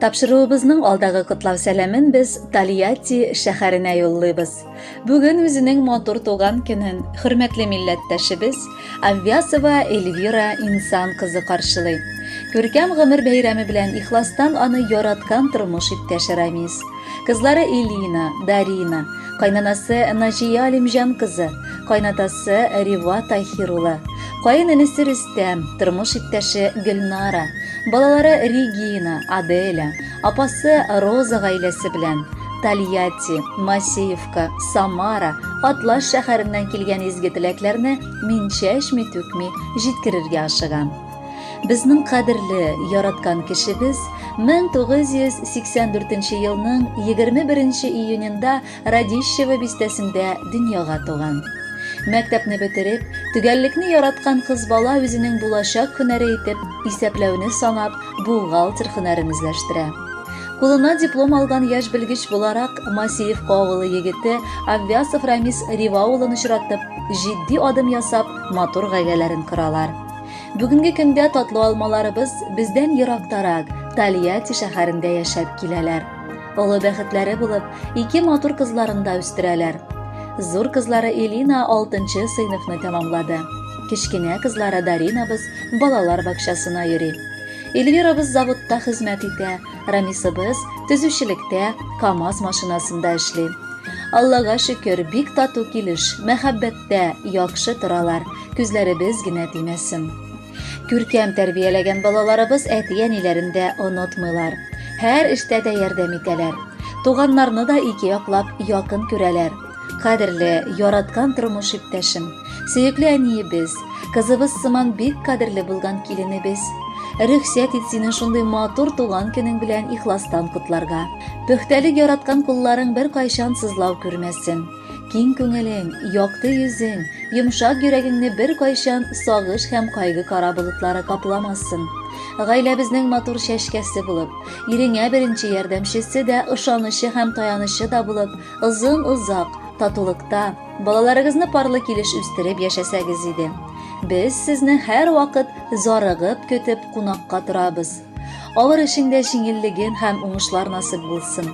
Тапшыруыбызның алдагы котлау сәламен без Тольятти шәһәренә юллыйбыз. Бүген үзенең матур туган көнен хөрмәтле милләттәшебез Аввясова Эльвира Инсан кызы каршылый. Күркәм гомер бәйрәме белән ихластан аны яраткан тормыш иптәше Рамис. Кызлары Элина, Дарина, кайнанасы Наҗия Алимҗан кызы, кайнатасы Рива Тахирулы, кайыненесе Рөстәм, тормыш иптәше Гөлнара, балалары Регина, Аделя, апасы Роза гаиләсе белән Тольятти, Масеевка, Самара, Атлас шәһәреннән килгән изге теләкләрне мин чәчми түкми җиткерергә ашыгам. Безнең кадерле, яраткан кешебез 1984 елның 21 июнендә Радищево бистәсендә дөньяга туган. Мәктәпне бетереп, төгәллекне яраткан кыз бала үзенең булачак һөнәре итеп исәпләүне санап, бухгалтер һөнәрен үзләштерә. Кулына диплом алган яшь белгеч буларак, Масеевка авылы егете Аввясов Рамис Рива улын очратып, җитди адым ясап, матур гаиләләрен коралар. Бүгенге көндә татлы алмаларыбыз бездән ерактарак Тольятти шәһәрендә яшәп киләләр. Олы бәхетләре булып, ике матур кызларында үстерәләр. Зур кызлары Элина 6-нчы сыйныфны тәмамлады. Кечкенә кызлары Даринабыз балалар бакчасына йөри. Эльвирабыз заводта хезмәт итә, Рамисыбыз төзүчелектә, КАМАЗ машинасында эшли. Аллага шөкер, бик тату килеш, мәхәббәттә яхшы торалар, күзләребез генә тимәсен. Күркәм тәрбияләгән балаларыбыз әти-әниләрен дә онытмыйлар. Һәр эштә дә ярдәм итәләр. Туганнарны да ике яклап якын күрәләр. Кадерле, яраткан тормыш иптәшем, сөекле әниебез, кызыбыз сыман бик кадерле булган киленебез. Рөхсәт ит сине шундый матур туган көнең белән ихластан котларга. Пөхтәлек яраткан кулларың бер кайчан сызлау күрмәсен. Киң күңелең, якты йөзең, йомшак йөрәгеңне бер кайчан сагыш һәм кайгы кара болытлары капламасын. Гаиләбезнең матур чәчкәсе булып, иреңә беренче ярдәмчесе дә, ышанычы һәм таянычы да булып, озын-озак, татулыкта, балаларыгызны парлы килеш үстереп яшәсәгез иде. Без сезне һәр вакыт зарыгып көтеп кунакка торабыз. Авыр эшеңдә җиңеллеген һәм уңышлар насыйп булсын.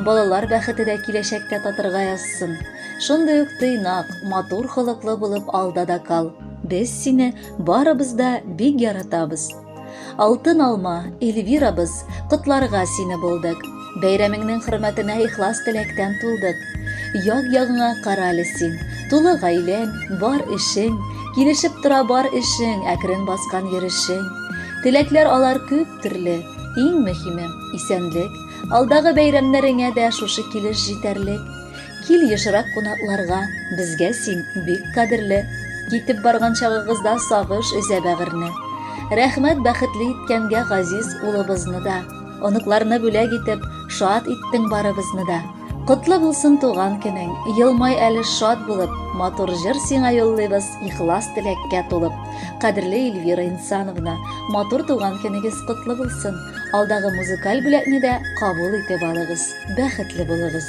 Балалар бәхете дә киләчәккә татырга язсын. Шундый ук тыйнак, матур холыклы булып алда да кал. Без сине барыбыз да бик яратабыз. Алтын алма, Эльвирабыз, котларга сине булдык. Бәйрәмеңнең хөрмәтенә ихлас теләктән тулдык. Як-ягыңа каралы син, тулы гаиләң, бар эшең, килешеп тора бар эшең, әкрен баскан йөрешең. Теләкләр алар күп төрле, иң мөһиме исәнлек. Алдагы бәйрәмнәреңә дә шушы килеш җитәрлек. Кил ешрак кунакларга, безгә син бик кадерле. Китеп барган чагыгызда сагыш өзә бәгырне. Рәхмәт бәхетле иткәнгә газиз улыбызны да. Оныкларны бүләк итеп, шат иттең барыбызны да. Котлы булсын туган көнең, елмай әле шат булып, матур җыр сиңа юллыйбыз ихлас теләккә тулып. Кадерле Эльвира Инсановна, матур туган көнегез котлы булсын. Алдагы музыкаль бүләкне дә кабул итеп алыгыз. Бәхетле булыгыз.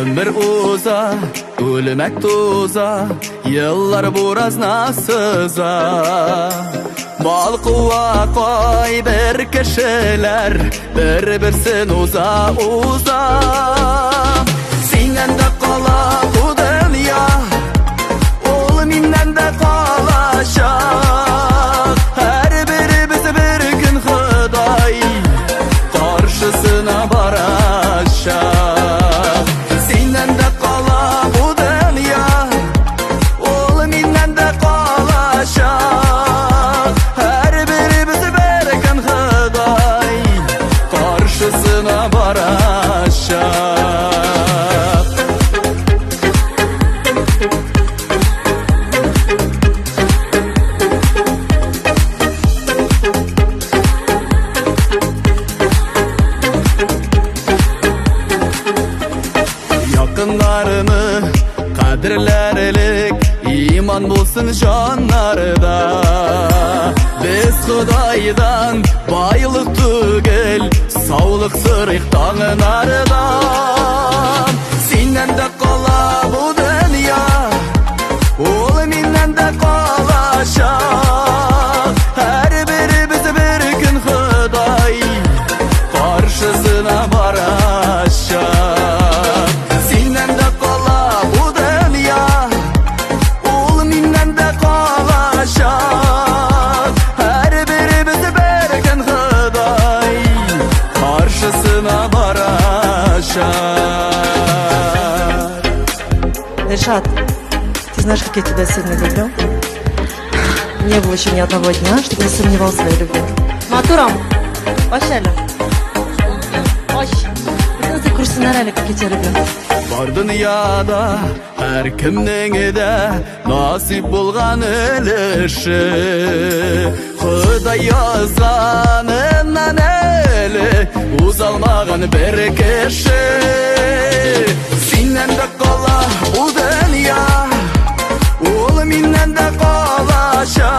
Ömür uza, ölmek tuza, yıllar burazna sıza. Bal kuva koy bir kişiler, bir-birsin uza uza. Senden de kala bu dünya, ol mindən de kalaşak. Her biri bizi bir gün Xuday karşısına barışak. Yakınlarını kadirlerlik iman bulsun canlarda. Biz Құдайдан байлық түгел, саулық сырық таңын арыдан. Сенен де қала бұл дүния, ол менен де қалашақ. Әрбіріміз бір күн Құдай қаршысына барашақ. Сенен де қала бұл дүния, ол менен де қалашақ. Әрбіріміз бір күн Құдай қаршысына барашақ. Решат, ты знаешь, как я тебя сильно люблю? Не было еще ни одного дня, чтобы я сомневался в своей любви. Матурам, başarılı. Hoş. Bütün sen kursunlar öyle как я тебя люблю. Бар дүнияда әркімнің де насип болған өліші. Құдай жазғанынан әлі ұзалмаған бір кіші. Сенен де қала бұл дүния, ол менен де қалашақ.